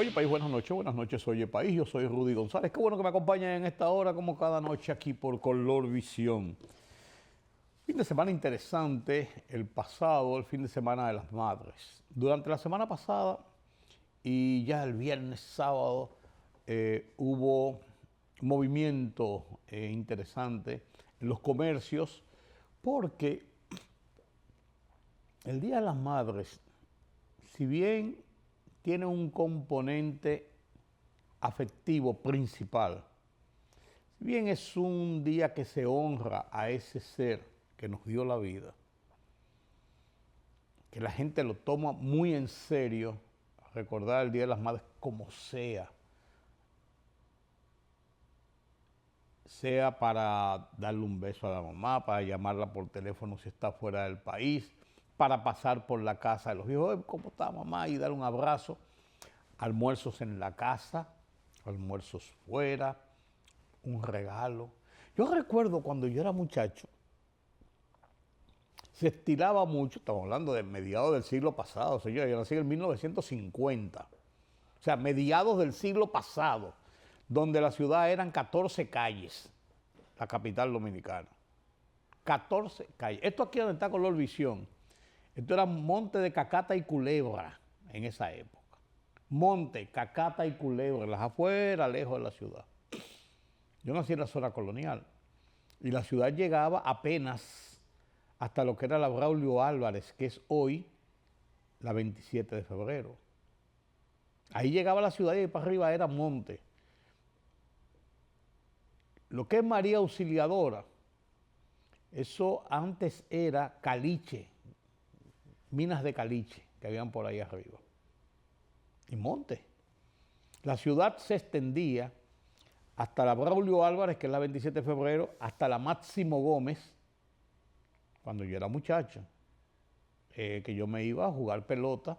Oye País, buenas noches, Oye País, yo soy Rudy González, qué bueno que me acompañen en esta hora como cada noche aquí por Color Visión. Fin de semana interesante, el fin de semana de las madres. Durante la semana pasada y ya el viernes, sábado, hubo movimiento interesante en los comercios porque el Día de las Madres, si bien tiene un componente afectivo principal, si bien es un día que se honra a ese ser que nos dio la vida, que la gente lo toma muy en serio, recordar el Día de las Madres como sea para darle un beso a la mamá, para llamarla por teléfono si está fuera del país, para pasar por la casa de los hijos, ¿cómo está mamá? Y dar un abrazo, almuerzos en la casa, almuerzos fuera, un regalo. Yo recuerdo cuando yo era muchacho, se estilaba mucho, estamos hablando de mediados del siglo pasado, señor, yo nací en 1950, o sea, mediados del siglo pasado, donde la ciudad eran 14 calles, la capital dominicana. 14 calles. Esto aquí donde está Color Visión, esto era Monte de Cacata y Culebra en esa época. Monte, Cacata y Culebra, las afueras, lejos de la ciudad. Yo nací en la zona colonial y la ciudad llegaba apenas hasta lo que era la Braulio Álvarez, que es hoy la 27 de febrero. Ahí llegaba la ciudad y para arriba era monte. Lo que es María Auxiliadora, eso antes era caliche, minas de caliche que habían por ahí arriba. Y monte. La ciudad se extendía hasta la Braulio Álvarez, que es la 27 de febrero, hasta la Máximo Gómez, cuando yo era muchacho, que yo me iba a jugar pelota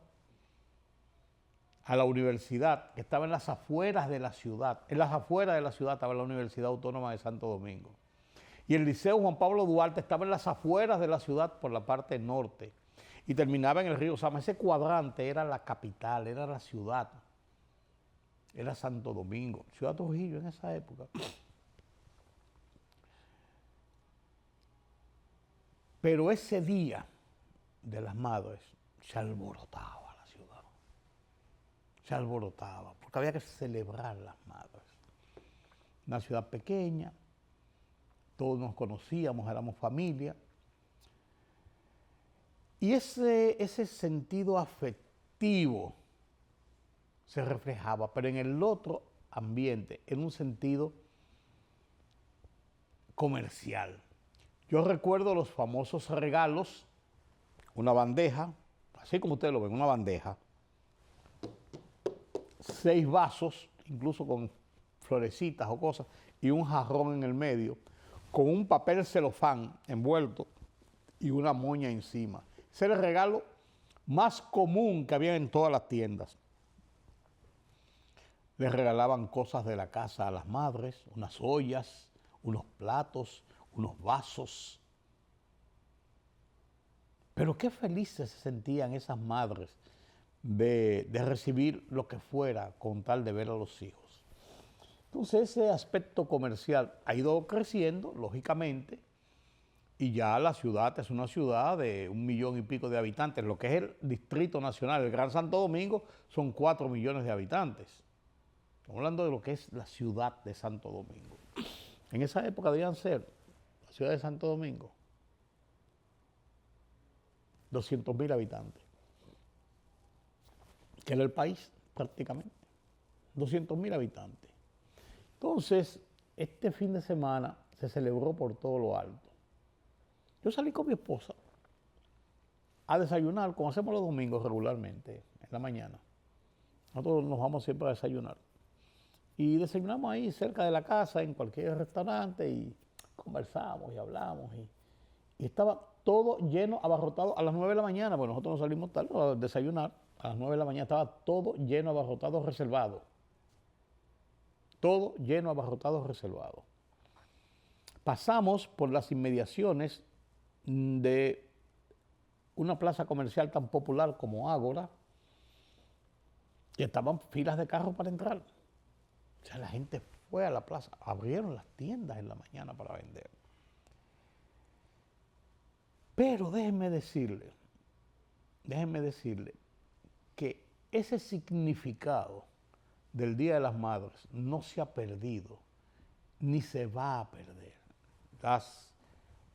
a la universidad, que estaba en las afueras de la ciudad. En las afueras de la ciudad estaba la Universidad Autónoma de Santo Domingo. Y el Liceo Juan Pablo Duarte estaba en las afueras de la ciudad por la parte norte. Y terminaba en el río Sama. Ese cuadrante era la capital, era la ciudad. Era Santo Domingo, Ciudad Trujillo en esa época. Pero ese día de las madres se alborotaba la ciudad. Se alborotaba, porque había que celebrar las madres. Una ciudad pequeña, todos nos conocíamos, éramos familia. Y ese sentido afectivo se reflejaba, pero en el otro ambiente, en un sentido comercial. Yo recuerdo los famosos regalos, una bandeja, así como ustedes lo ven, una bandeja, 6 vasos, incluso con florecitas o cosas, y un jarrón en el medio, con un papel celofán envuelto y una moña encima. Ese era el regalo más común que había en todas las tiendas. Les regalaban cosas de la casa a las madres, unas ollas, unos platos, unos vasos. Pero qué felices se sentían esas madres de recibir lo que fuera con tal de ver a los hijos. Entonces ese aspecto comercial ha ido creciendo, lógicamente, y ya la ciudad es una ciudad de 1 millón y pico de habitantes. Lo que es el Distrito Nacional, el Gran Santo Domingo, son 4 millones de habitantes. Estamos hablando de lo que es la ciudad de Santo Domingo. En esa época debían ser, la ciudad de Santo Domingo, 200.000 habitantes, que era el país prácticamente, 200.000 habitantes. Entonces, este fin de semana se celebró por todo lo alto. Yo salí con mi esposa a desayunar, como hacemos los domingos regularmente, en la mañana. Nosotros nos vamos siempre a desayunar. Y desayunamos ahí cerca de la casa, en cualquier restaurante, y conversamos y hablamos. Y estaba todo lleno, abarrotado a las 9 de la mañana, porque nosotros nos salimos tarde a desayunar. A las 9 de la mañana estaba todo lleno, abarrotado, reservado. Todo lleno, abarrotado, reservado. Pasamos por las inmediaciones de una plaza comercial tan popular como Ágora, y estaban filas de carros para entrar. O sea, la gente fue a la plaza, abrieron las tiendas en la mañana para vender. Pero déjenme decirle que ese significado del Día de las Madres no se ha perdido, ni se va a perder. Las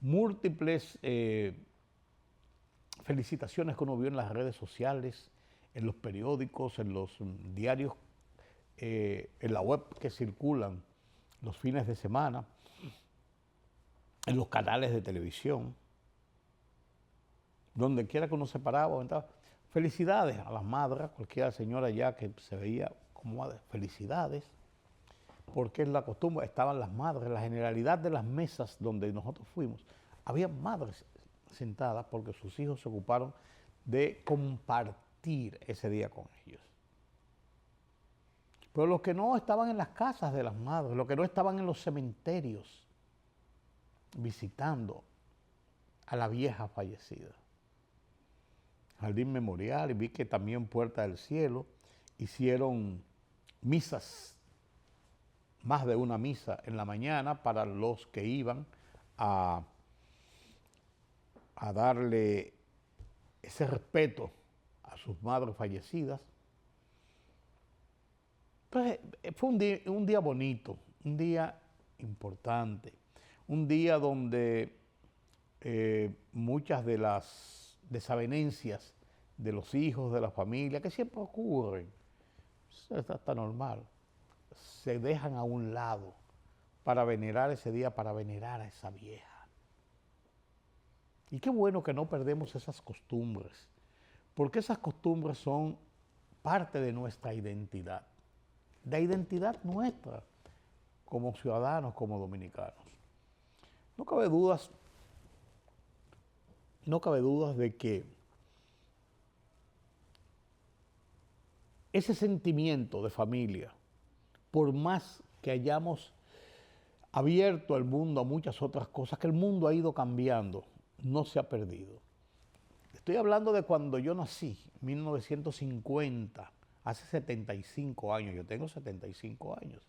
múltiples felicitaciones que uno vio en las redes sociales, en los periódicos, en los diarios, en la web que circulan los fines de semana, en los canales de televisión, donde quiera que uno se paraba o entraba. Felicidades a las madres, a cualquier señora ya que se veía como madre. Felicidades, porque es la costumbre, estaban las madres, la generalidad de las mesas donde nosotros fuimos, había madres sentadas porque sus hijos se ocuparon de compartir ese día con ellos. Pero los que no estaban en las casas de las madres, los que no estaban en los cementerios visitando a la vieja fallecida. Jardín Memorial, y vi que también Puerta del Cielo hicieron misas, más de una misa en la mañana para los que iban a darle ese respeto a sus madres fallecidas. Entonces, fue un día bonito, un día importante, un día donde muchas de las desavenencias de los hijos, de la familia, que siempre ocurren, eso está normal, se dejan a un lado para venerar ese día, para venerar a esa vieja. Y qué bueno que no perdemos esas costumbres, porque esas costumbres son parte de nuestra identidad, de identidad nuestra como ciudadanos, como dominicanos. No cabe dudas de que ese sentimiento de familia, por más que hayamos abierto el mundo a muchas otras cosas, que el mundo ha ido cambiando, no se ha perdido. Estoy hablando de cuando yo nací, 1950, hace 75 años, yo tengo 75 años.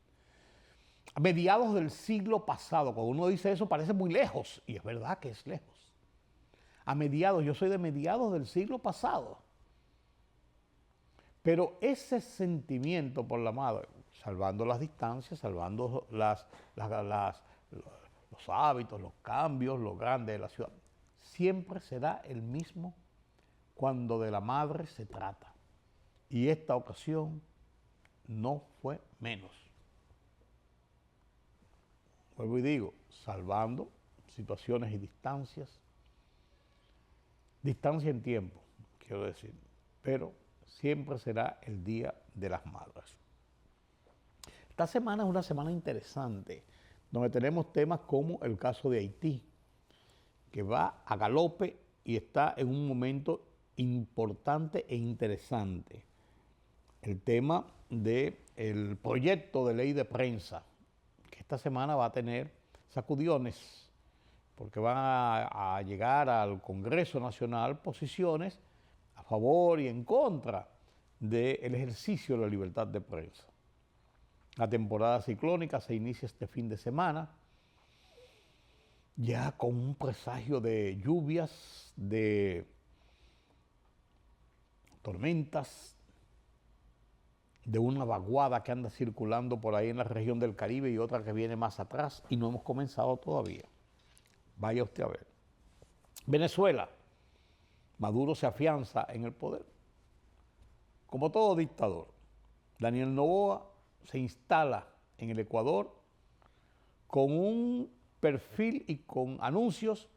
A mediados del siglo pasado, cuando uno dice eso parece muy lejos, y es verdad que es lejos. A mediados, yo soy de mediados del siglo pasado. Pero ese sentimiento por la madre, salvando las distancias, salvando los hábitos, los cambios, lo grande de la ciudad, siempre será el mismo cuando de la madre se trata. Y esta ocasión no fue menos. Vuelvo y digo, salvando situaciones y distancias, distancia en tiempo, quiero decir, pero siempre será el Día de las Madres. Esta semana es una semana interesante, donde tenemos temas como el caso de Haití, que va a galope y está en un momento importante e interesante. El tema del proyecto de ley de prensa, que esta semana va a tener sacudiones, porque van a llegar al Congreso Nacional posiciones a favor y en contra del ejercicio de la libertad de prensa. La temporada ciclónica se inicia este fin de semana, ya con un presagio de lluvias, de tormentas, de una vaguada que anda circulando por ahí en la región del Caribe y otra que viene más atrás, y no hemos comenzado todavía. Vaya usted a ver. Venezuela, Maduro se afianza en el poder. Como todo dictador, Daniel Noboa se instala en el Ecuador con un perfil y con anuncios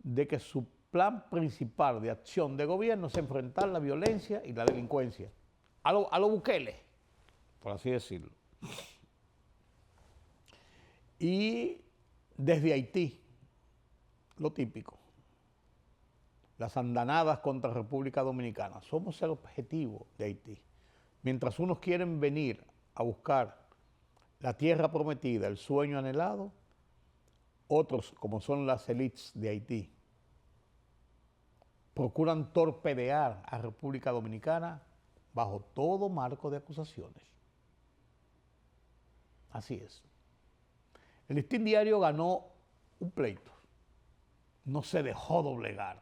de que su plan principal de acción de gobierno es enfrentar la violencia y la delincuencia. A lo Bukele, por así decirlo. Y desde Haití, lo típico, las andanadas contra República Dominicana. Somos el objetivo de Haití. Mientras unos quieren venir a buscar la tierra prometida, el sueño anhelado, otros, como son las élites de Haití, procuran torpedear a República Dominicana. bajo todo marco de acusaciones. Así es. El Listín Diario ganó un pleito, no se dejó doblegar.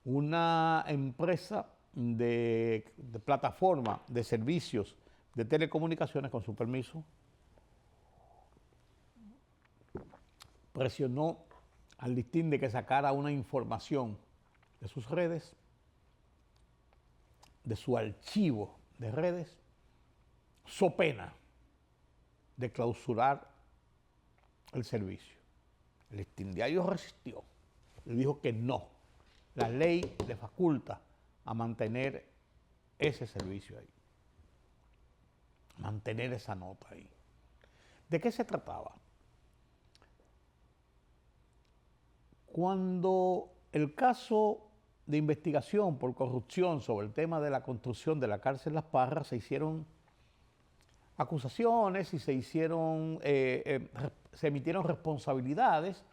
Una empresa de plataforma de servicios de telecomunicaciones, con su permiso, presionó al Listín de que sacara una información de sus redes, de su archivo de redes, so pena de clausurar el servicio. El Listín Diario resistió, le dijo que no, la ley le faculta a mantener ese servicio ahí, mantener esa nota ahí. ¿De qué se trataba? Cuando el caso de investigación por corrupción sobre el tema de la construcción de la cárcel Las Parras, se hicieron acusaciones y se emitieron responsabilidades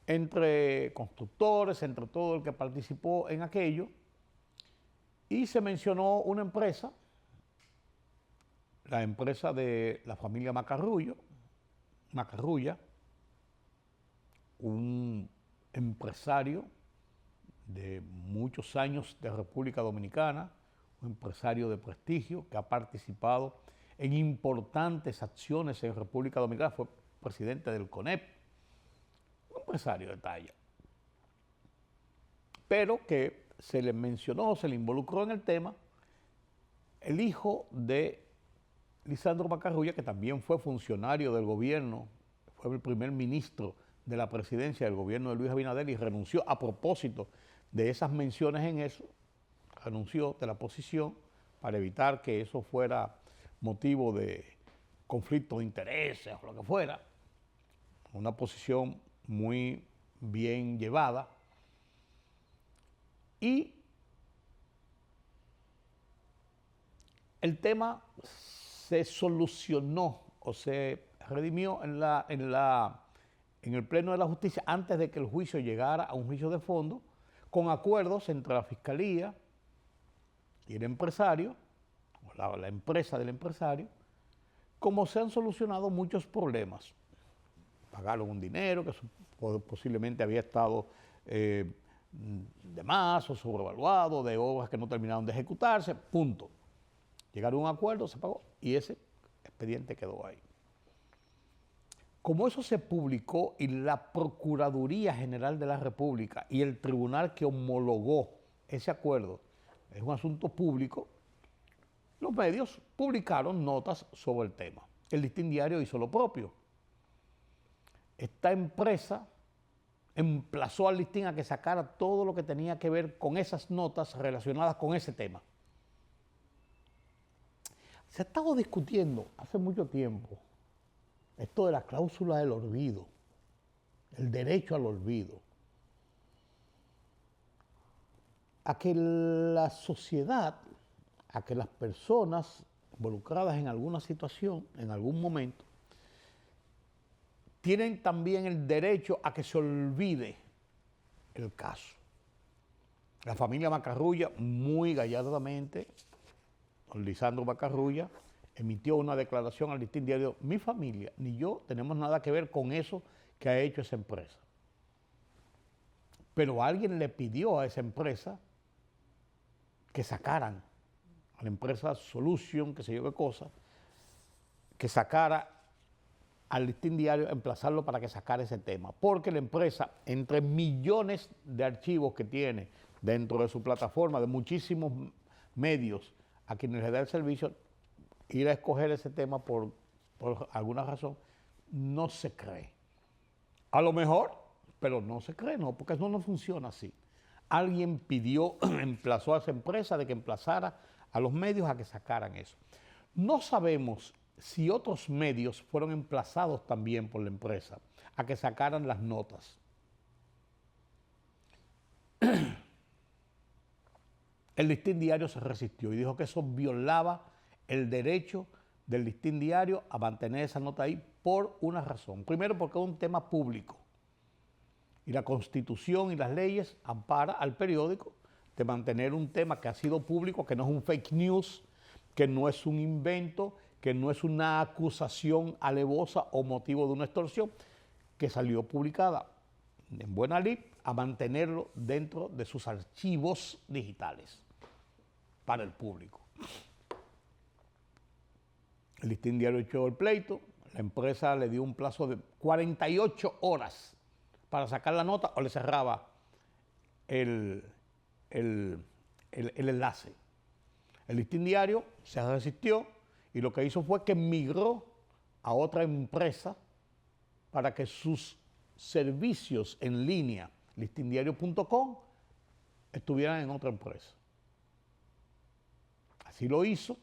entre constructores, entre todo el que participó en aquello, y se mencionó una empresa, la empresa de la familia Macarrulla, un empresario de muchos años de República Dominicana, un empresario de prestigio que ha participado en importantes acciones en República Dominicana, fue presidente del CONEP, un empresario de talla, pero que se le mencionó, se le involucró en el tema el hijo de Lisandro Macarrulla, que también fue funcionario del gobierno, fue el primer ministro de la presidencia del gobierno de Luis Abinader y renunció a propósito de esas menciones en eso, renunció de la posición para evitar que eso fuera motivo de conflicto de intereses o lo que fuera. Una posición muy bien llevada. Y el tema se solucionó o se redimió en el Pleno de la Justicia antes de que el juicio llegara a un juicio de fondo, con acuerdos entre la Fiscalía y el empresario, o la empresa del empresario, como se han solucionado muchos problemas. Pagaron un dinero que posiblemente había estado de más o sobrevaluado, de obras que no terminaron de ejecutarse, punto. Llegaron a un acuerdo, se pagó y ese expediente quedó ahí. Como eso se publicó y la Procuraduría General de la República y el tribunal que homologó ese acuerdo es un asunto público, los medios publicaron notas sobre el tema. El Listín Diario hizo lo propio. Esta empresa emplazó al Listín a que sacara todo lo que tenía que ver con esas notas relacionadas con ese tema. Se ha estado discutiendo hace mucho tiempo esto de la cláusula del olvido, el derecho al olvido, a que la sociedad, a que las personas involucradas en alguna situación, en algún momento, tienen también el derecho a que se olvide el caso. La familia Macarrulla, muy gallardamente, don Lisandro Macarrulla, emitió una declaración al Listín Diario: mi familia ni yo tenemos nada que ver con eso que ha hecho esa empresa. Pero alguien le pidió a esa empresa que sacaran, a la empresa Solution, que sé yo qué cosa, que sacara al Listín Diario, emplazarlo para que sacara ese tema. Porque la empresa, entre millones de archivos que tiene dentro de su plataforma, de muchísimos medios a quienes le da el servicio, ir a escoger ese tema por alguna razón, no se cree. A lo mejor, pero no se cree, no, porque eso no funciona así. Alguien pidió, emplazó a esa empresa de que emplazara a los medios a que sacaran eso. No sabemos si otros medios fueron emplazados también por la empresa a que sacaran las notas. El Listín Diario se resistió y dijo que eso violaba el derecho del Listín Diario a mantener esa nota ahí por una razón. Primero, porque es un tema público y la Constitución y las leyes amparan al periódico de mantener un tema que ha sido público, que no es un fake news, que no es un invento, que no es una acusación alevosa o motivo de una extorsión, que salió publicada en buena lid, a mantenerlo dentro de sus archivos digitales para el público. El Listín Diario echó el pleito, la empresa le dio un plazo de 48 horas para sacar la nota o le cerraba el enlace. El Listín Diario se resistió y lo que hizo fue que migró a otra empresa para que sus servicios en línea, listindiario.com, estuvieran en otra empresa. Así lo hizo,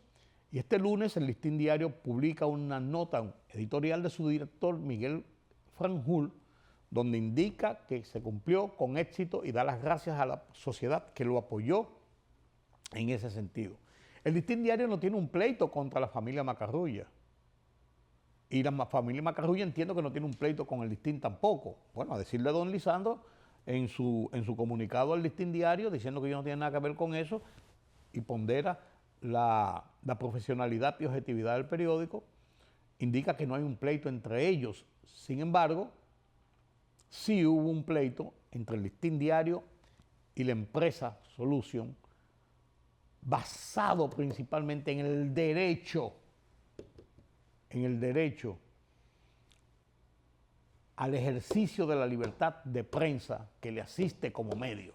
y este lunes el Listín Diario publica una nota editorial de su director, Miguel Franjul, donde indica que se cumplió con éxito y da las gracias a la sociedad que lo apoyó en ese sentido. El Listín Diario no tiene un pleito contra la familia Macarrulla. Y la familia Macarrulla entiendo que no tiene un pleito con el Listín tampoco. Bueno, a decirle a don Lisandro en su comunicado al Listín Diario, diciendo que ellos no tienen nada que ver con eso, y pondera la profesionalidad y objetividad del periódico, indica que no hay un pleito entre ellos. Sin embargo, sí hubo un pleito entre el Listín Diario y la empresa Solution, basado principalmente en el derecho al ejercicio de la libertad de prensa que le asiste como medio.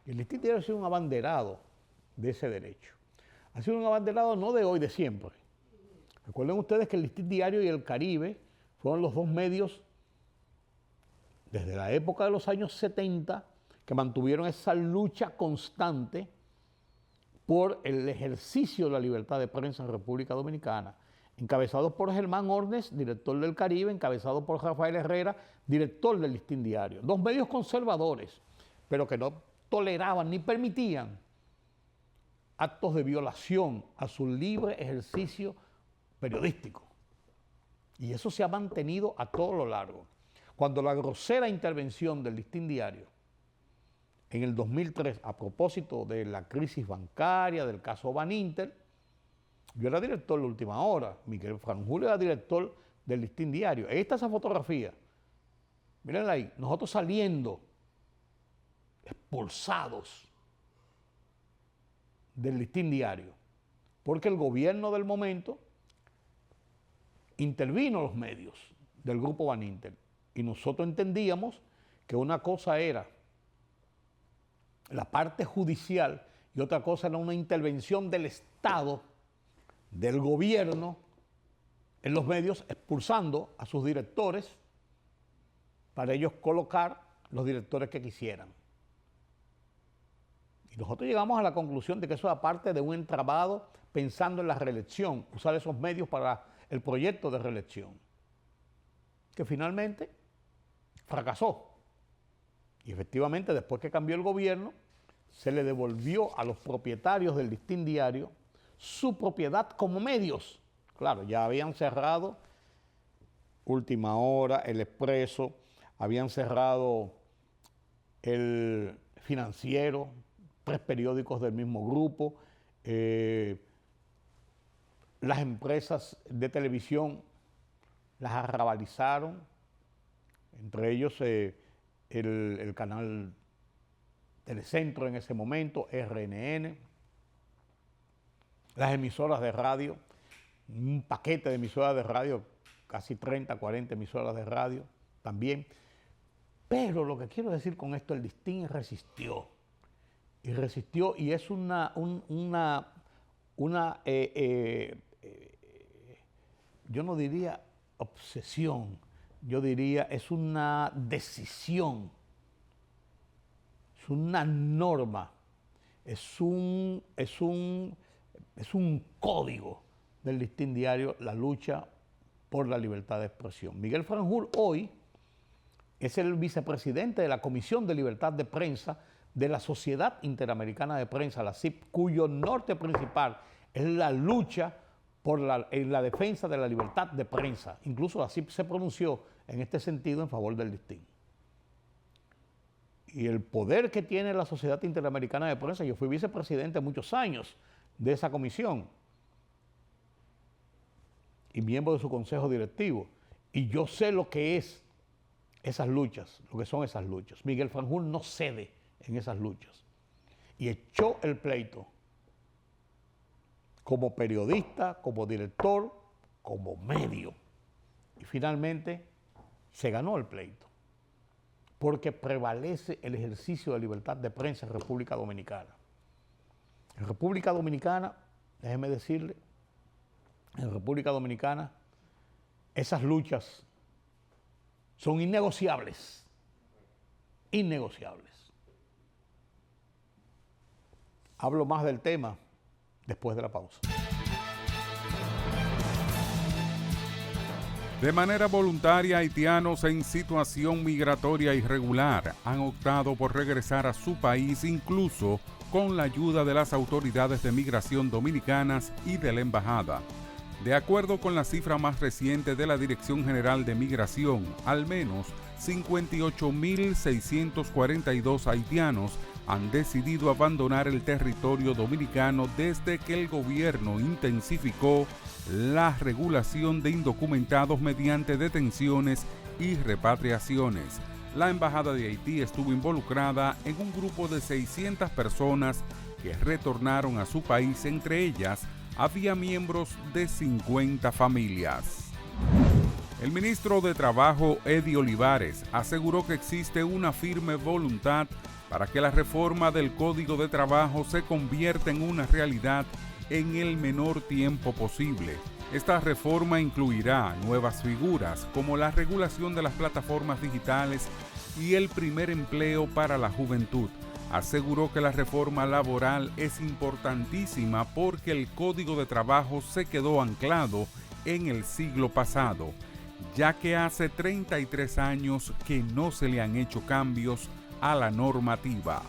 El Listín Diario ha sido un abanderado de ese derecho. Ha sido un abanderado no de hoy, de siempre. Recuerden ustedes que el Listín Diario y el Caribe fueron los dos medios desde la época de los años 70 que mantuvieron esa lucha constante por el ejercicio de la libertad de prensa en República Dominicana, encabezados por Germán Ornes, director del Caribe, encabezado por Rafael Herrera, director del Listín Diario. Dos medios conservadores, pero que no toleraban ni permitían actos de violación a su libre ejercicio periodístico. Y eso se ha mantenido a todo lo largo. Cuando la grosera intervención del Listín Diario en el 2003, a propósito de la crisis bancaria, del caso Baninter, yo era director de Última Hora, Miguel Franjul era director del Listín Diario. Ahí está esa fotografía. Mírenla ahí, nosotros saliendo, expulsados del Listín Diario, porque el gobierno del momento intervino los medios del grupo Baninter. Y nosotros entendíamos que una cosa era la parte judicial y otra cosa era una intervención del Estado, del gobierno, en los medios, expulsando a sus directores para ellos colocar los directores que quisieran. Y nosotros llegamos a la conclusión de que eso era parte de un entramado pensando en la reelección, usar esos medios para el proyecto de reelección, que finalmente fracasó. Y efectivamente, después que cambió el gobierno, se le devolvió a los propietarios del Listín Diario su propiedad como medios. Claro, ya habían cerrado Última Hora, El Expreso, habían cerrado El Financiero, 3 periódicos del mismo grupo, las empresas de televisión las arrabalizaron, entre ellos el canal Telecentro en ese momento, RNN, las emisoras de radio, un paquete de emisoras de radio, casi 30, 40 emisoras de radio también. Pero lo que quiero decir con esto, el Listín resistió. Y resistió, y es yo no diría obsesión, yo diría es una decisión, es una norma, es un código del Listín Diario, la lucha por la libertad de expresión. Miguel Franjul hoy es el vicepresidente de la Comisión de Libertad de Prensa de la Sociedad Interamericana de Prensa, la SIP, cuyo norte principal es la lucha por la defensa de la libertad de prensa. Incluso la SIP se pronunció en este sentido en favor del Listín. y el poder que tiene la Sociedad Interamericana de Prensa. Yo fui vicepresidente muchos años de esa comisión y miembro de su consejo directivo. Y yo sé lo que es esas luchas, lo que son esas luchas. Miguel Fanjul no cede en esas luchas. Y echó el pleito como periodista, como director, como medio. Y finalmente se ganó el pleito, porque prevalece el ejercicio de libertad de prensa en República Dominicana. En República Dominicana, déjeme decirle, en República Dominicana esas luchas son innegociables, innegociables. Hablo más del tema después de la pausa. De manera voluntaria, haitianos en situación migratoria irregular han optado por regresar a su país, incluso con la ayuda de las autoridades de migración dominicanas y de la embajada. De acuerdo con la cifra más reciente de la Dirección General de Migración, al menos 58.642 haitianos han decidido abandonar el territorio dominicano desde que el gobierno intensificó la regulación de indocumentados mediante detenciones y repatriaciones. La Embajada de Haití estuvo involucrada en un grupo de 600 personas que retornaron a su país. Entre ellas había miembros de 50 familias. El ministro de Trabajo, Eddie Olivares, aseguró que existe una firme voluntad para que la reforma del Código de Trabajo se convierta en una realidad en el menor tiempo posible. Esta reforma incluirá nuevas figuras como la regulación de las plataformas digitales y el primer empleo para la juventud. Aseguró que la reforma laboral es importantísima porque el Código de Trabajo se quedó anclado en el siglo pasado, ya que hace 33 años que no se le han hecho cambios a la normativa.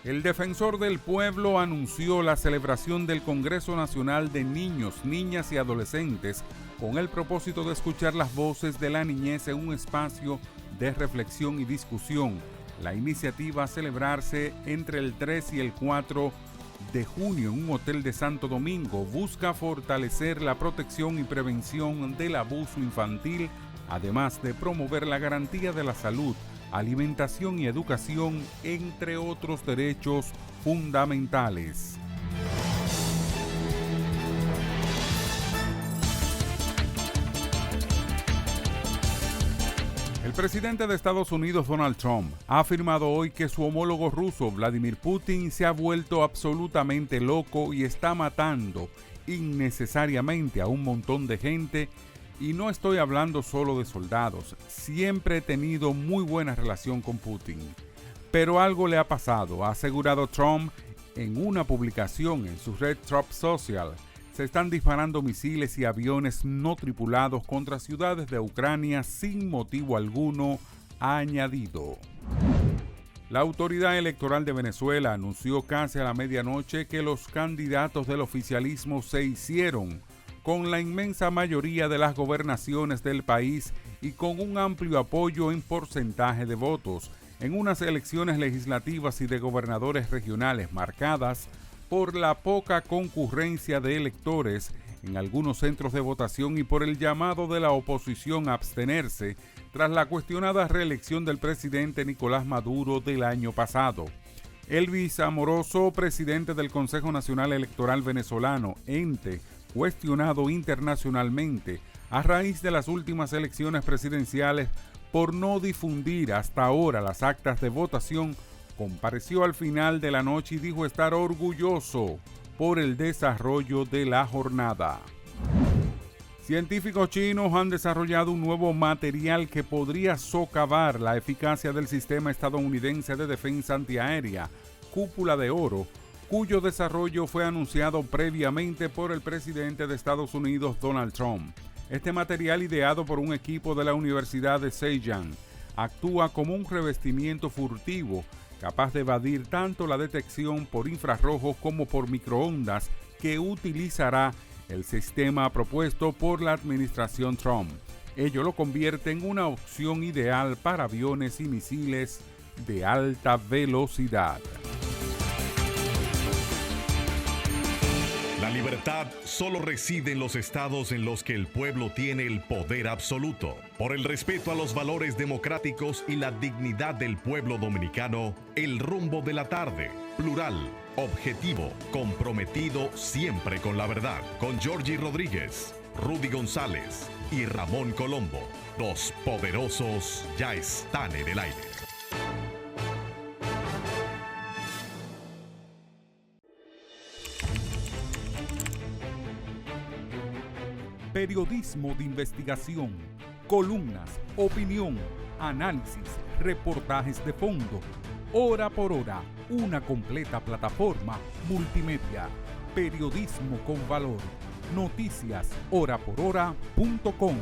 El defensor del pueblo anunció la celebración del Congreso Nacional de Niños, Niñas y Adolescentes con el propósito de escuchar las voces de la niñez en un espacio de reflexión y discusión. La iniciativa a celebrarse entre el 3 y el 4 de junio en un hotel de Santo Domingo busca fortalecer la protección y prevención del abuso infantil, además de promover la garantía de la salud, alimentación y educación, entre otros derechos fundamentales. El presidente de Estados Unidos, Donald Trump, ha afirmado hoy que su homólogo ruso, Vladimir Putin, se ha vuelto absolutamente loco y está matando innecesariamente a un montón de gente. Y no estoy hablando solo de soldados. Siempre he tenido muy buena relación con Putin. Pero algo le ha pasado, ha asegurado Trump en una publicación en su red Truth Social. Se están disparando misiles y aviones no tripulados contra ciudades de Ucrania sin motivo alguno, ha añadido. La Autoridad Electoral de Venezuela anunció casi a la medianoche que los candidatos del oficialismo se hicieron con la inmensa mayoría de las gobernaciones del país y con un amplio apoyo en porcentaje de votos en unas elecciones legislativas y de gobernadores regionales marcadas por la poca concurrencia de electores en algunos centros de votación y por el llamado de la oposición a abstenerse tras la cuestionada reelección del presidente Nicolás Maduro del año pasado. Elvis Amoroso, presidente del Consejo Nacional Electoral Venezolano, ente cuestionado internacionalmente a raíz de las últimas elecciones presidenciales por no difundir hasta ahora las actas de votación, compareció al final de la noche y dijo estar orgulloso por el desarrollo de la jornada. Científicos chinos han desarrollado un nuevo material que podría socavar la eficacia del sistema estadounidense de defensa antiaérea, Cúpula de Oro, cuyo desarrollo fue anunciado previamente por el presidente de Estados Unidos, Donald Trump. Este material, ideado por un equipo de la Universidad de Zhejiang, actúa como un revestimiento furtivo, capaz de evadir tanto la detección por infrarrojos como por microondas que utilizará el sistema propuesto por la administración Trump. Ello lo convierte en una opción ideal para aviones y misiles de alta velocidad. La libertad solo reside en los estados en los que el pueblo tiene el poder absoluto. Por el respeto a los valores democráticos y la dignidad del pueblo dominicano, el rumbo de la tarde, plural, objetivo, comprometido siempre con la verdad. Con Georgie Rodríguez, Rudy González y Ramón Colombo. Los poderosos ya están en el aire. Periodismo de investigación, columnas, opinión, análisis, reportajes de fondo. Hora por hora, una completa plataforma multimedia. Periodismo con valor. Noticias horaporhora.com.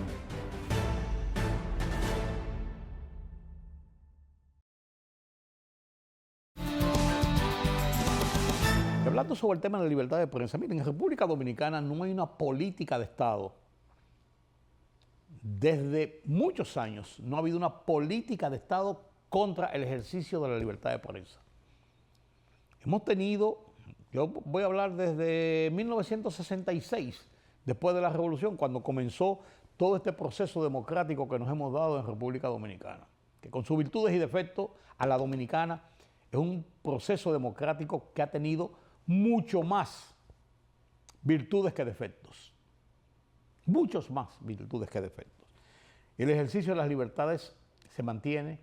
Hablando sobre el tema de la libertad de prensa, miren, en República Dominicana no hay una política de Estado. Desde muchos años no ha habido una política de Estado contra el ejercicio de la libertad de prensa. Hemos tenido, yo voy a hablar desde 1966, después de la Revolución, cuando comenzó todo este proceso democrático que nos hemos dado en República Dominicana, que con sus virtudes y defectos a la dominicana es un proceso democrático que ha tenido mucho más virtudes que defectos. Muchos más virtudes que defectos. El ejercicio de las libertades se mantiene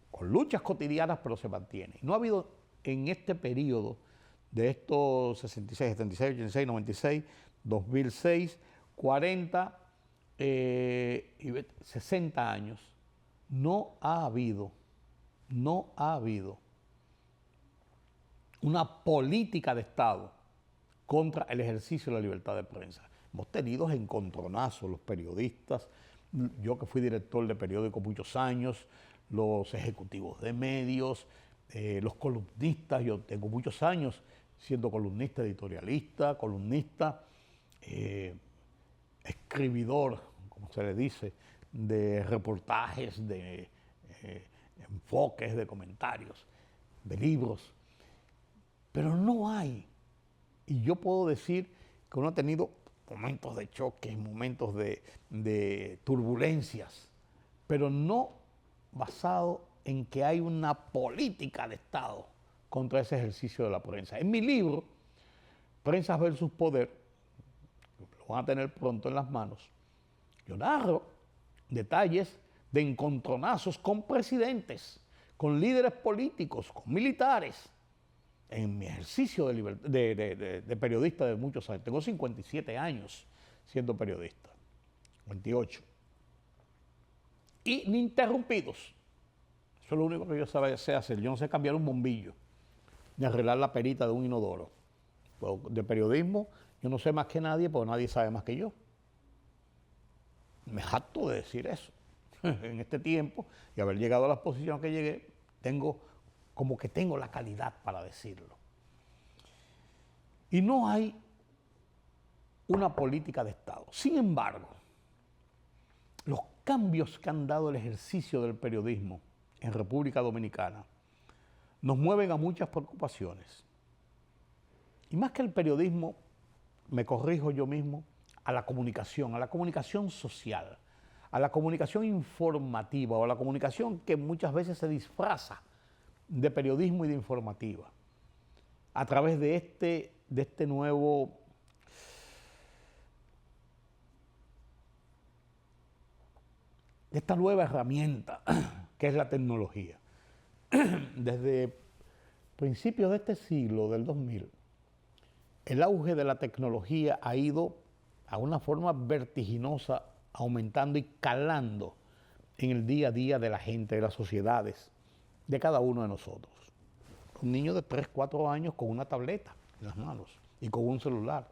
con luchas cotidianas, pero se mantiene. No ha habido en este periodo de estos 66, 76, 86, 96, 2006, 40 y 60 años, no ha habido una política de Estado contra el ejercicio de la libertad de prensa. Hemos tenido encontronazos los periodistas, yo que fui director de periódico muchos años, los ejecutivos de medios, los columnistas, yo tengo muchos años siendo columnista, editorialista, columnista, escribidor, como se le dice, de reportajes, de enfoques, de comentarios, de libros. Pero no hay, y yo puedo decir que uno ha tenido momentos de choque, momentos de turbulencias, pero no basado en que hay una política de Estado contra ese ejercicio de la prensa. En mi libro, Prensa versus Poder, lo van a tener pronto en las manos, yo narro detalles de encontronazos con presidentes, con líderes políticos, con militares, en mi ejercicio de periodista de muchos años. Tengo 57 años siendo periodista, 28. Y ni interrumpidos. Eso es lo único que yo sé hacer. Yo no sé cambiar un bombillo, ni arreglar la perita de un inodoro. Pues de periodismo yo no sé más que nadie, porque nadie sabe más que yo. Me jacto de decir eso. En este tiempo, y haber llegado a la posición que llegué, tengo la calidad para decirlo. Y no hay una política de Estado. Sin embargo, los cambios que han dado el ejercicio del periodismo en República Dominicana nos mueven a muchas preocupaciones. Y más que el periodismo, me corrijo yo mismo, a la comunicación social, a la comunicación informativa o a la comunicación que muchas veces se disfraza de periodismo y de informativa, a través de esta nueva herramienta que es la tecnología. Desde principios de este siglo, del 2000, el auge de la tecnología ha ido a una forma vertiginosa, aumentando y calando en el día a día de la gente, de las sociedades, de cada uno de nosotros. Un niño de 3, 4 años con una tableta en las manos y con un celular.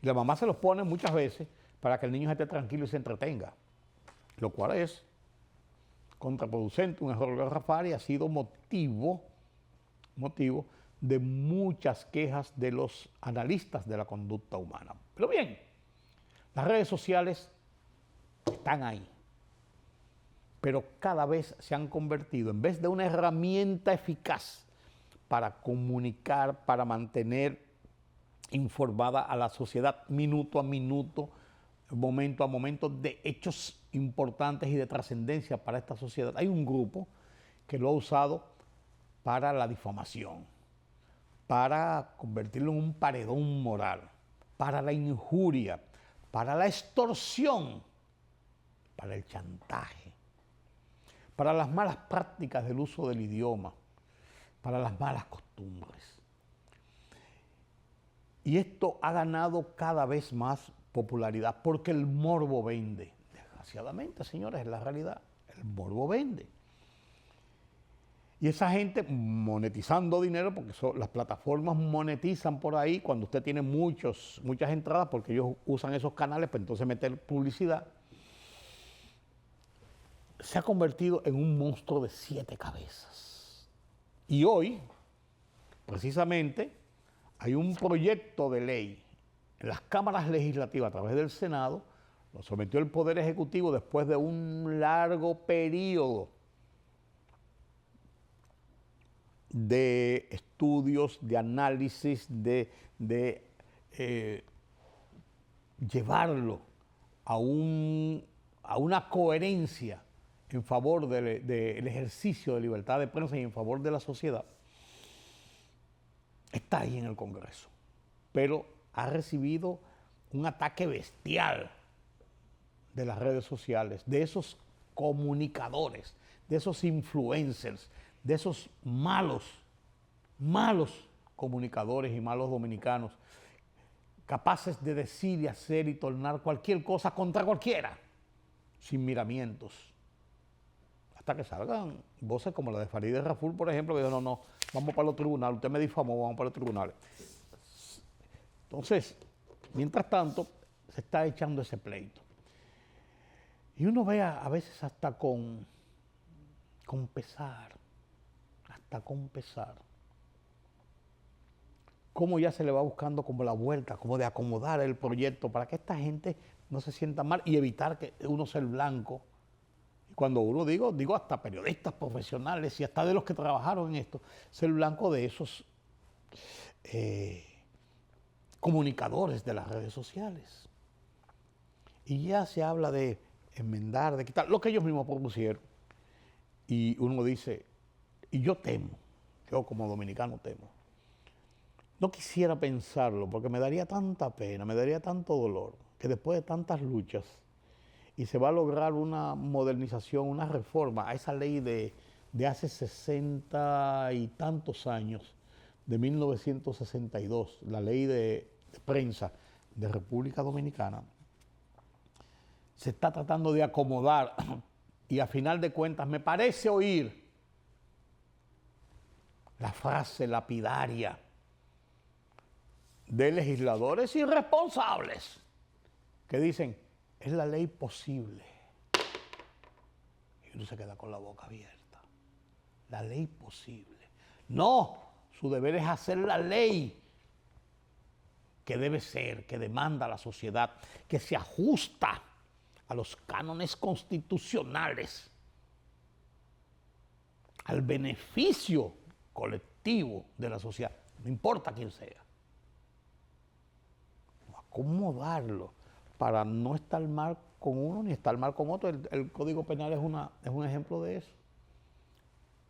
Y la mamá se los pone muchas veces para que el niño esté tranquilo y se entretenga, lo cual es contraproducente, un error garrafal, y ha sido motivo de muchas quejas de los analistas de la conducta humana. Pero bien, las redes sociales están ahí. pero cada vez se han convertido, en vez de una herramienta eficaz para comunicar, para mantener informada a la sociedad minuto a minuto, momento a momento, de hechos importantes y de trascendencia para esta sociedad. Hay un grupo que lo ha usado para la difamación, para convertirlo en un paredón moral, para la injuria, para la extorsión, para el chantaje, para las malas prácticas del uso del idioma, para las malas costumbres. Y esto ha ganado cada vez más popularidad porque el morbo vende. Desgraciadamente, señores, es la realidad. El morbo vende. Y esa gente monetizando dinero, porque las plataformas monetizan por ahí cuando usted tiene muchas entradas, porque ellos usan esos canales para entonces meter publicidad. Se ha convertido en un monstruo de 7 cabezas. Y hoy, precisamente, hay un proyecto de ley en las cámaras legislativas a través del Senado, lo sometió el Poder Ejecutivo después de un largo periodo de estudios, de análisis, de llevarlo a una coherencia en favor del ejercicio de libertad de prensa y en favor de la sociedad. Está ahí en el Congreso, pero ha recibido un ataque bestial de las redes sociales, de esos comunicadores, de esos influencers, de esos malos comunicadores y malos dominicanos, capaces de decir y hacer y tornar cualquier cosa contra cualquiera, sin miramientos. Hasta que salgan voces como la de Farideh Raful, por ejemplo, que dijo, no, vamos para los tribunales, usted me difamó, vamos para los tribunales. Entonces, mientras tanto, se está echando ese pleito. Y uno ve a veces hasta con pesar, cómo ya se le va buscando como la vuelta, como de acomodar el proyecto para que esta gente no se sienta mal y evitar que uno sea el blanco. Y cuando uno digo hasta periodistas profesionales y hasta de los que trabajaron en esto, ser el blanco de esos comunicadores de las redes sociales. Y ya se habla de enmendar, de quitar lo que ellos mismos propusieron. Y uno dice, y yo como dominicano temo. No quisiera pensarlo porque me daría tanta pena, me daría tanto dolor, que después de tantas luchas y se va a lograr una modernización, una reforma a esa ley de hace 60 y tantos años, de 1962, la ley de prensa de República Dominicana, se está tratando de acomodar y a final de cuentas me parece oír la frase lapidaria de legisladores irresponsables que dicen, es la ley posible. Y uno se queda con la boca abierta. La ley posible. No, su deber es hacer la ley que debe ser, que demanda la sociedad, que se ajusta a los cánones constitucionales, al beneficio colectivo de la sociedad, no importa quién sea. Acomodarlo para no estar mal con uno ni estar mal con otro. El Código Penal es un ejemplo de eso.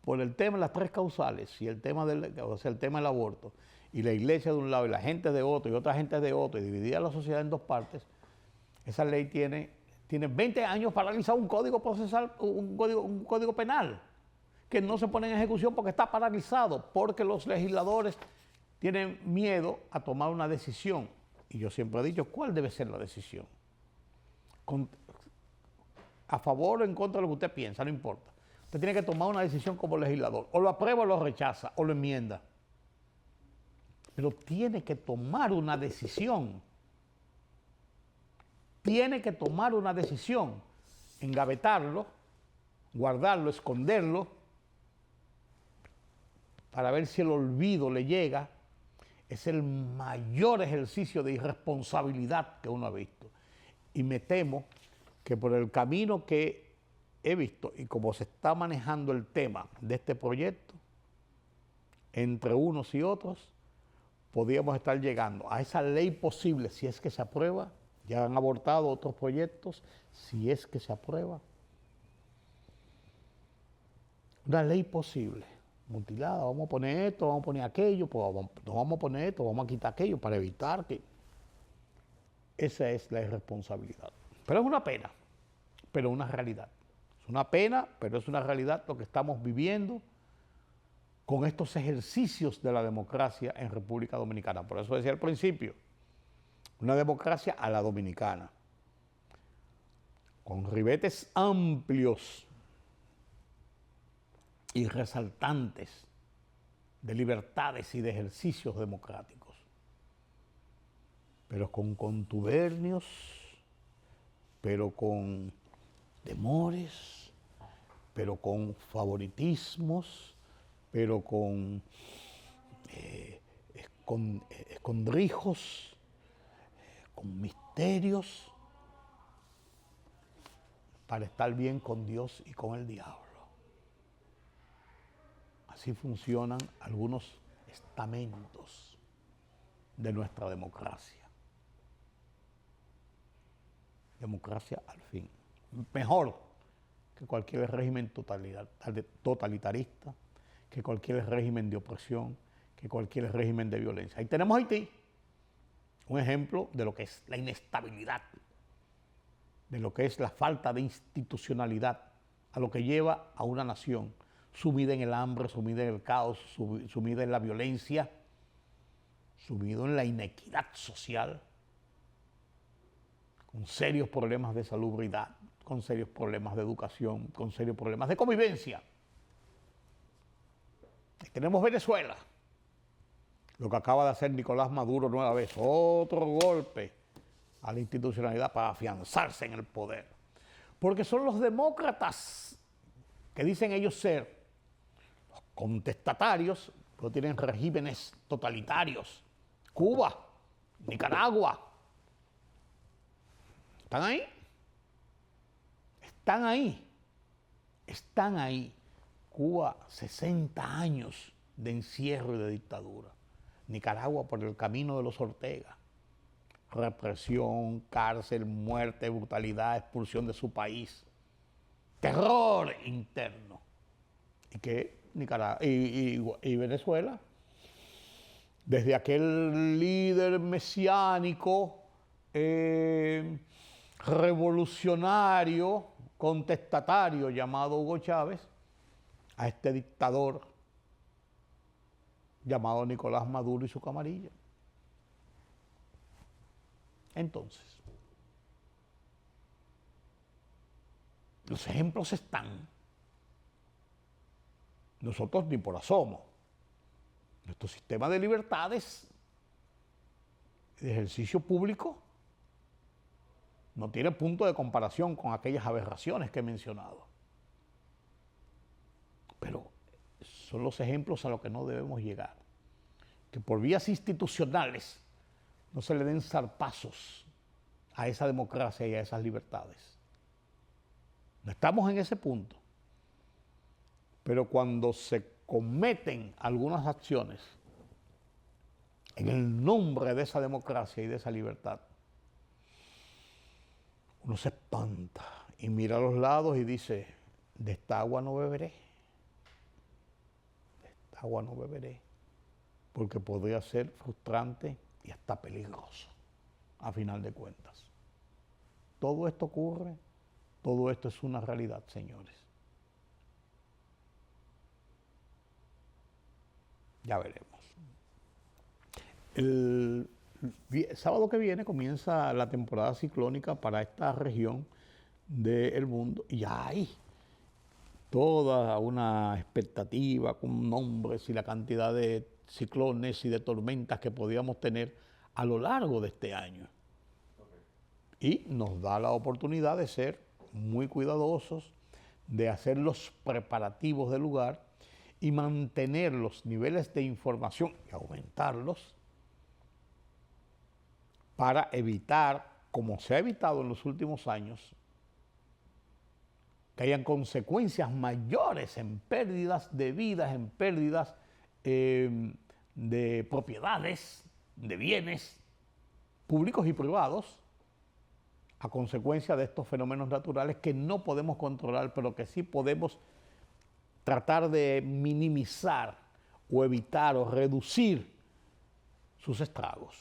Por el tema de las 3 causales y el tema del aborto, y la iglesia de un lado y la gente de otro y otra gente de otro, y dividida la sociedad en 2 partes, esa ley tiene 20 años para realizar un código procesal, un código penal, que no se pone en ejecución porque está paralizado, porque los legisladores tienen miedo a tomar una decisión. Y yo siempre he dicho, ¿cuál debe ser la decisión? A favor o en contra de lo que usted piensa, no importa. Usted tiene que tomar una decisión como legislador. O lo aprueba o lo rechaza, o lo enmienda. Pero tiene que tomar una decisión. Tiene que tomar una decisión. Engavetarlo, guardarlo, esconderlo, para ver si el olvido le llega. Es el mayor ejercicio de irresponsabilidad que uno ha visto. Y me temo que por el camino que he visto y como se está manejando el tema de este proyecto, entre unos y otros, podríamos estar llegando a esa ley posible, si es que se aprueba. Ya han abortado otros proyectos, si es que se aprueba. Una ley posible, mutilada, vamos a poner esto, vamos a poner aquello, pues no vamos a poner esto, vamos a quitar aquello para evitar que... Esa es la irresponsabilidad. Pero es una pena, pero una realidad. Es una pena, pero es una realidad lo que estamos viviendo con estos ejercicios de la democracia en República Dominicana. Por eso decía al principio, una democracia a la dominicana, con ribetes amplios y resaltantes de libertades y de ejercicios democráticos, pero con contubernios, pero con temores, pero con favoritismos, pero con escondrijos, con misterios, para estar bien con Dios y con el diablo. Así funcionan algunos estamentos de nuestra democracia. Democracia al fin. Mejor que cualquier régimen totalitarista, que cualquier régimen de opresión, que cualquier régimen de violencia. Ahí tenemos Haití, un ejemplo de lo que es la inestabilidad, de lo que es la falta de institucionalidad, a lo que lleva a una nación sumida en el hambre, sumida en el caos, sumida en la violencia, sumido en la inequidad social, con serios problemas de salubridad, con serios problemas de educación, con serios problemas de convivencia. Y tenemos Venezuela, lo que acaba de hacer Nicolás Maduro nueva vez, otro golpe a la institucionalidad para afianzarse en el poder. Porque son los demócratas que dicen ellos ser los contestatarios, pero tienen regímenes totalitarios. Cuba, Nicaragua, ¿están ahí? Están ahí. Están ahí. Cuba, 60 años de encierro y de dictadura. Nicaragua por el camino de los Ortega. Represión, cárcel, muerte, brutalidad, expulsión de su país. Terror interno. ¿Y qué? Nicaragua y Venezuela, desde aquel líder mesiánico, revolucionario, contestatario llamado Hugo Chávez, a este dictador llamado Nicolás Maduro y su camarilla. Entonces, los ejemplos están. Nosotros ni por asomo. Nuestro sistema de libertades, de ejercicio público, no tiene punto de comparación con aquellas aberraciones que he mencionado. Pero son los ejemplos a los que no debemos llegar. Que por vías institucionales no se le den zarpazos a esa democracia y a esas libertades. No estamos en ese punto. Pero cuando se cometen algunas acciones en el nombre de esa democracia y de esa libertad, uno se espanta y mira a los lados y dice, de esta agua no beberé, de esta agua no beberé, porque podría ser frustrante y hasta peligroso, a final de cuentas. Todo esto ocurre, todo esto es una realidad, señores. Ya veremos. El sábado que viene comienza la temporada ciclónica para esta región del mundo y ya hay toda una expectativa con nombres y la cantidad de ciclones y de tormentas que podíamos tener a lo largo de este año. Y nos da la oportunidad de ser muy cuidadosos, de hacer los preparativos del lugar y mantener los niveles de información y aumentarlos para evitar, como se ha evitado en los últimos años, que hayan consecuencias mayores en pérdidas de vidas, en pérdidas de propiedades, de bienes públicos y privados, a consecuencia de estos fenómenos naturales que no podemos controlar, pero que sí podemos tratar de minimizar o evitar o reducir sus estragos.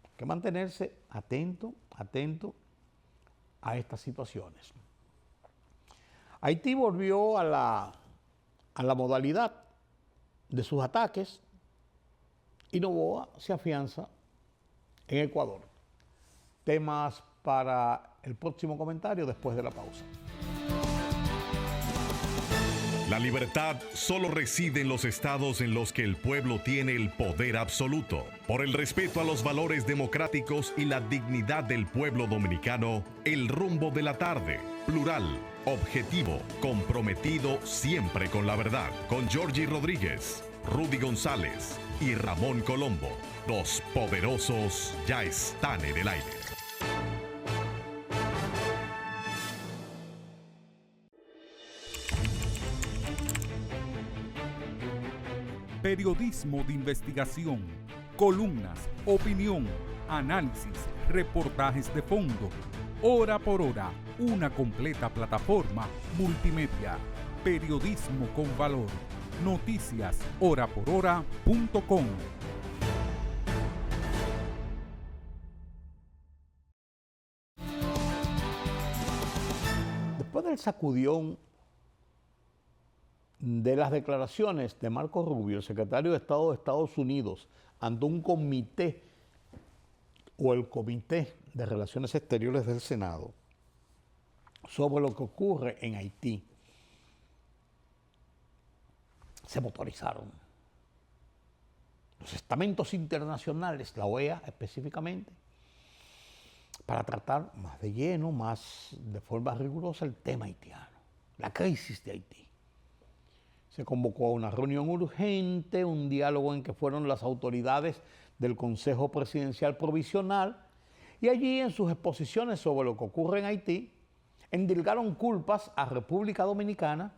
Hay que mantenerse atento a estas situaciones. Haití volvió a la modalidad de sus ataques y Noboa se afianza en Ecuador. Temas para el próximo comentario después de la pausa. La libertad solo reside en los estados en los que el pueblo tiene el poder absoluto. Por el respeto a los valores democráticos y la dignidad del pueblo dominicano, El Rumbo de la Tarde, plural, objetivo, comprometido siempre con la verdad. Con Georgie Rodríguez, Rudy González y Ramón Colombo. Los poderosos ya están en el aire. Periodismo de investigación, columnas, opinión, análisis, reportajes de fondo. Hora por hora, una completa plataforma multimedia. Periodismo con valor. Noticias horaporhora.com. Después del sacudión de las declaraciones de Marco Rubio, el secretario de Estado de Estados Unidos, ante un comité o el Comité de Relaciones Exteriores del Senado sobre lo que ocurre en Haití, se motorizaron los estamentos internacionales, la OEA específicamente, para tratar más de lleno, más de forma rigurosa el tema haitiano, la crisis de Haití. Se convocó a una reunión urgente, un diálogo en que fueron las autoridades del Consejo Presidencial Provisional y allí en sus exposiciones sobre lo que ocurre en Haití, endilgaron culpas a República Dominicana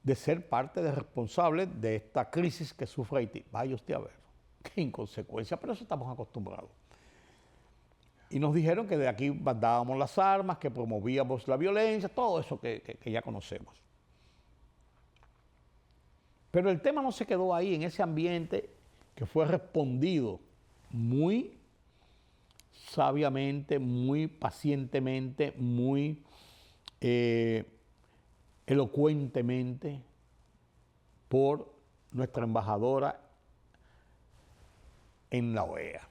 de ser parte de responsable de esta crisis que sufre Haití. Vaya usted a ver, qué inconsecuencia, pero eso estamos acostumbrados. Y nos dijeron que de aquí mandábamos las armas, que promovíamos la violencia, todo eso que ya conocemos. Pero el tema no se quedó ahí, en ese ambiente que fue respondido muy sabiamente, muy pacientemente, muy elocuentemente por nuestra embajadora en la OEA.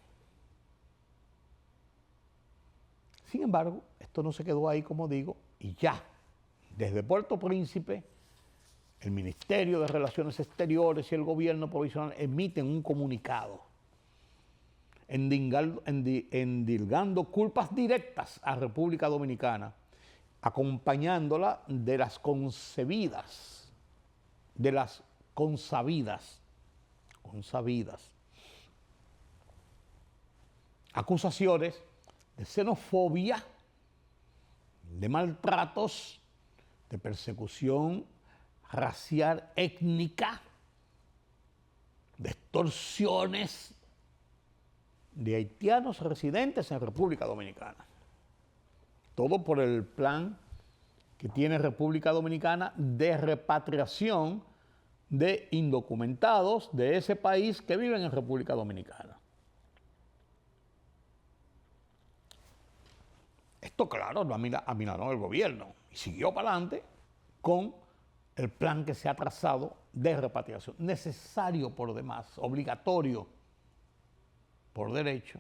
Sin embargo, esto no se quedó ahí, como digo, y ya, desde Puerto Príncipe, el Ministerio de Relaciones Exteriores y el Gobierno Provisional emiten un comunicado endilgando culpas directas a República Dominicana, acompañándola de las consabidas acusaciones de xenofobia, de maltratos, de persecución racial, étnica, de extorsiones de haitianos residentes en República Dominicana. Todo por el plan que tiene República Dominicana de repatriación de indocumentados de ese país que viven en República Dominicana. Esto, claro, lo aminoró el gobierno y siguió para adelante con el plan que se ha trazado de repatriación, necesario por demás, obligatorio por derecho.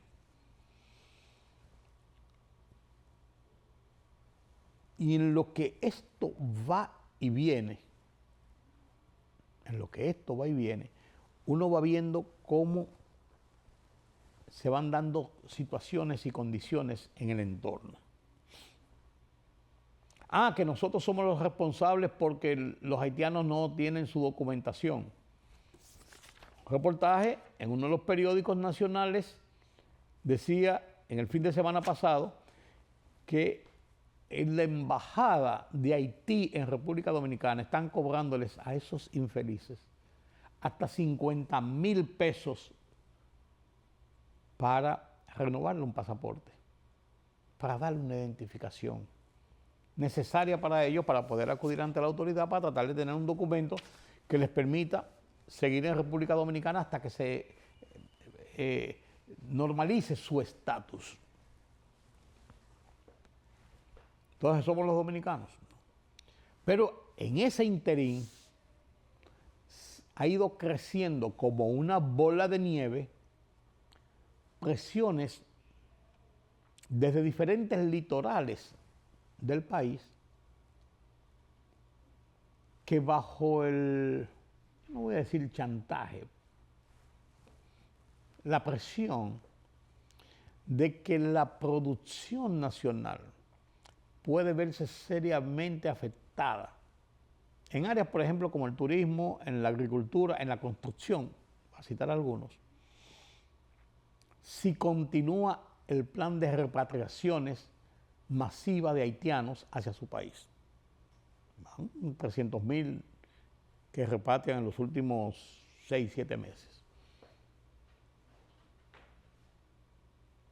Y en lo que esto va y viene, uno va viendo cómo se van dando situaciones y condiciones en el entorno. Que nosotros somos los responsables porque los haitianos no tienen su documentación. Un reportaje en uno de los periódicos nacionales decía en el fin de semana pasado que en la embajada de Haití en República Dominicana están cobrándoles a esos infelices hasta 50,000 pesos para renovarle un pasaporte, para darle una identificación necesaria para ellos, para poder acudir ante la autoridad, para tratar de tener un documento que les permita seguir en República Dominicana hasta que se normalice su estatus. Entonces somos los dominicanos. Pero en ese interín ha ido creciendo como una bola de nieve presiones desde diferentes litorales del país que bajo el, no voy a decir chantaje, la presión de que la producción nacional puede verse seriamente afectada en áreas, por ejemplo, como el turismo, en la agricultura, en la construcción, para citar algunos, si continúa el plan de repatriaciones masiva de haitianos hacia su país. Van 300,000 que repatrian en los últimos 6, 7 meses.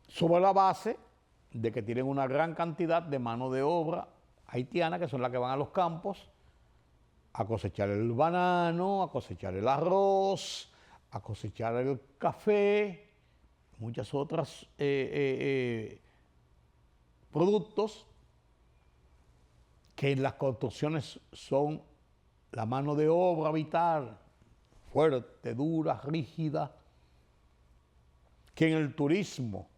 Sobre la base de que tienen una gran cantidad de mano de obra haitiana, que son las que van a los campos a cosechar el banano, a cosechar el arroz, a cosechar el café, muchas otras productos que en las construcciones son la mano de obra vital, fuerte, dura, rígida, que en el turismo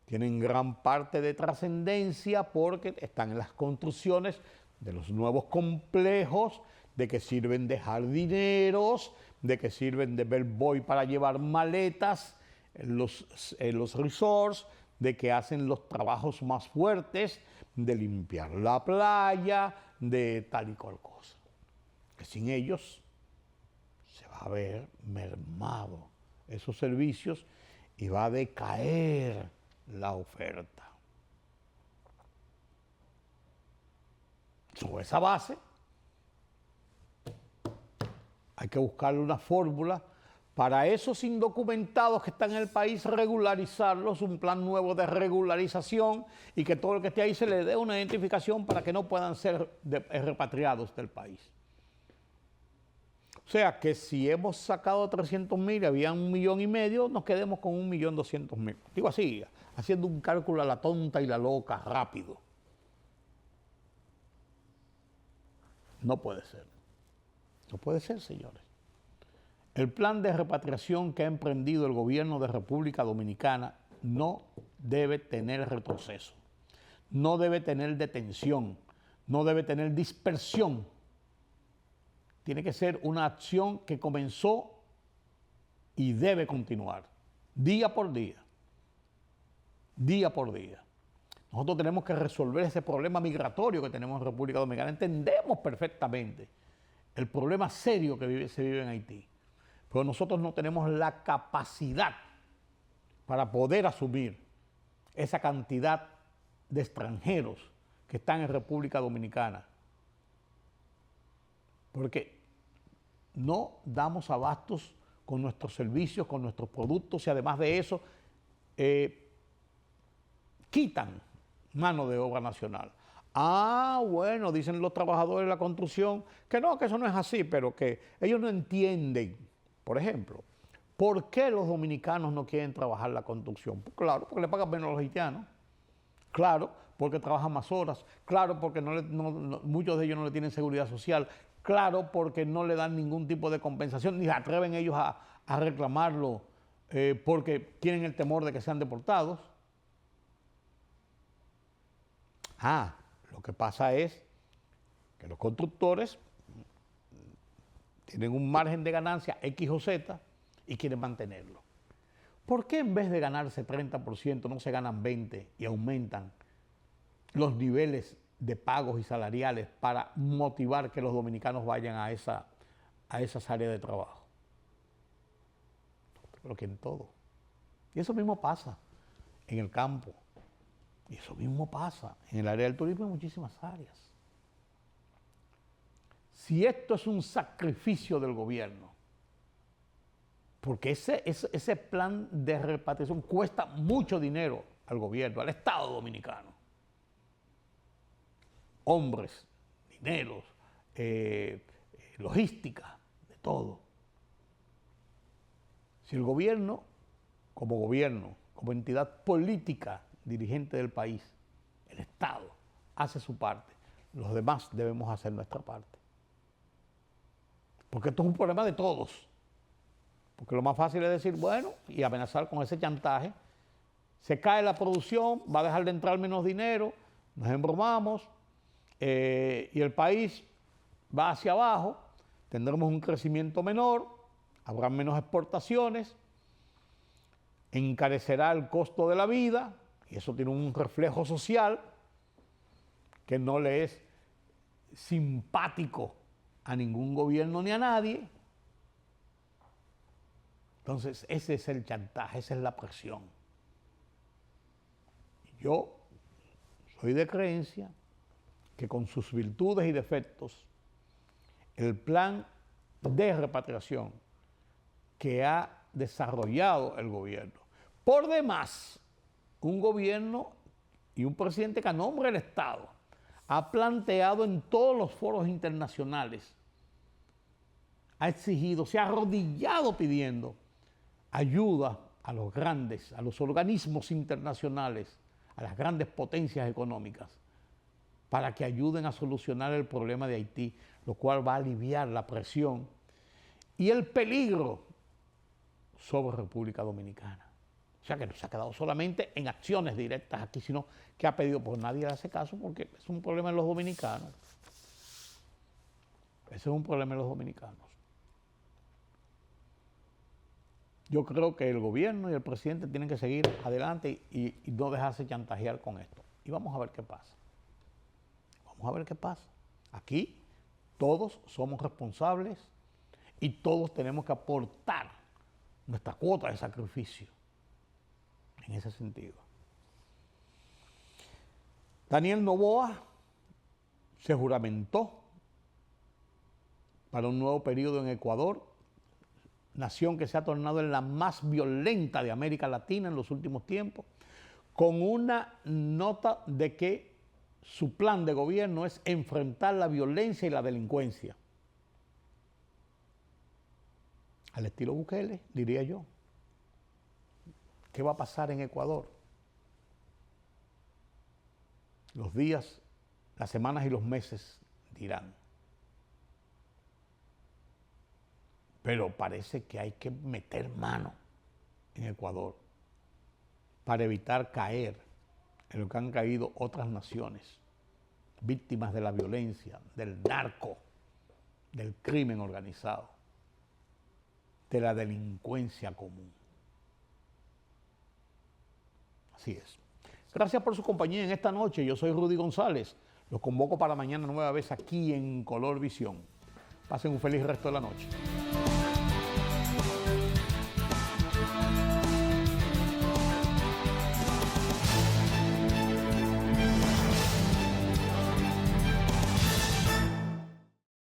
tienen gran parte de trascendencia porque están en las construcciones de los nuevos complejos, de que sirven de jardineros, de que sirven de bellboy para llevar maletas en los resorts, de que hacen los trabajos más fuertes, de limpiar la playa, de tal y cual cosa. Que sin ellos se va a ver mermado esos servicios y va a decaer la oferta. Sobre esa base hay que buscarle una fórmula para esos indocumentados que están en el país, regularizarlos, un plan nuevo de regularización y que todo el que esté ahí se le dé una identificación para que no puedan ser repatriados del país. O sea que si hemos sacado 300,000, había 1,5 millones, nos quedemos con 1,200,000. Digo así, haciendo un cálculo a la tonta y la loca, rápido. No puede ser. No puede ser, señores. El plan de repatriación que ha emprendido el gobierno de República Dominicana no debe tener retroceso, no debe tener detención, no debe tener dispersión. Tiene que ser una acción que comenzó y debe continuar, día por día, día por día. Nosotros tenemos que resolver ese problema migratorio que tenemos en República Dominicana. Entendemos perfectamente el problema serio que se vive en Haití, pero nosotros no tenemos la capacidad para poder asumir esa cantidad de extranjeros que están en República Dominicana, porque no damos abastos con nuestros servicios, con nuestros productos, y además de eso quitan mano de obra nacional. Ah, bueno, dicen los trabajadores de la construcción que no, que eso no es así, pero que ellos no entienden, por ejemplo, ¿por qué los dominicanos no quieren trabajar la construcción? Pues claro, porque le pagan menos a los haitianos. Claro, porque trabajan más horas. Claro, porque muchos de ellos no le tienen seguridad social. Claro, porque no le dan ningún tipo de compensación, ni se atreven ellos a reclamarlo porque tienen el temor de que sean deportados. Lo que pasa es que los constructores tienen un margen de ganancia X o Z y quieren mantenerlo. ¿Por qué en vez de ganarse 30% no se ganan 20% y aumentan los niveles de pagos y salariales para motivar que los dominicanos vayan a esas áreas de trabajo? Pero que en todo. Y eso mismo pasa en el campo, Y eso mismo pasa en el área del turismo y en muchísimas áreas. Si esto es un sacrificio del gobierno, porque ese plan de repatriación cuesta mucho dinero al gobierno, al Estado dominicano. Hombres, dineros, logística, de todo. Si el gobierno, como entidad política dirigente del país, el Estado, hace su parte, los demás debemos hacer nuestra parte. Porque esto es un problema de todos. Porque lo más fácil es decir, bueno, y amenazar con ese chantaje. Se cae la producción, va a dejar de entrar menos dinero, nos embromamos, y el país va hacia abajo, tendremos un crecimiento menor, habrá menos exportaciones, encarecerá el costo de la vida, y eso tiene un reflejo social que no le es simpático a ningún gobierno ni a nadie. Entonces, ese es el chantaje, esa es la presión. Yo soy de creencia que con sus virtudes y defectos, el plan de repatriación que ha desarrollado el gobierno, por demás, un gobierno y un presidente que a nombre del Estado ha planteado en todos los foros internacionales, ha exigido, se ha arrodillado pidiendo ayuda a los grandes, a los organismos internacionales, a las grandes potencias económicas, para que ayuden a solucionar el problema de Haití, lo cual va a aliviar la presión y el peligro sobre República Dominicana. O sea que no se ha quedado solamente en acciones directas aquí, sino que ha pedido, pues nadie le hace caso porque es un problema de los dominicanos. Ese es un problema de los dominicanos. Yo creo que el gobierno y el presidente tienen que seguir adelante y no dejarse chantajear con esto. Y vamos a ver qué pasa. Vamos a ver qué pasa. Aquí todos somos responsables y todos tenemos que aportar nuestra cuota de sacrificio en ese sentido. Daniel Noboa se juramentó para un nuevo periodo en Ecuador, nación que se ha tornado en la más violenta de América Latina en los últimos tiempos, con una nota de que su plan de gobierno es enfrentar la violencia y la delincuencia. Al estilo Bukele, diría yo. ¿Qué va a pasar en Ecuador? Los días, las semanas y los meses dirán. Pero parece que hay que meter mano en Ecuador para evitar caer en lo que han caído otras naciones, víctimas de la violencia, del narco, del crimen organizado, de la delincuencia común. Así es. Gracias por su compañía en esta noche. Yo soy Rudy González. Los convoco para mañana nueva vez aquí en Color Visión. Pasen un feliz resto de la noche.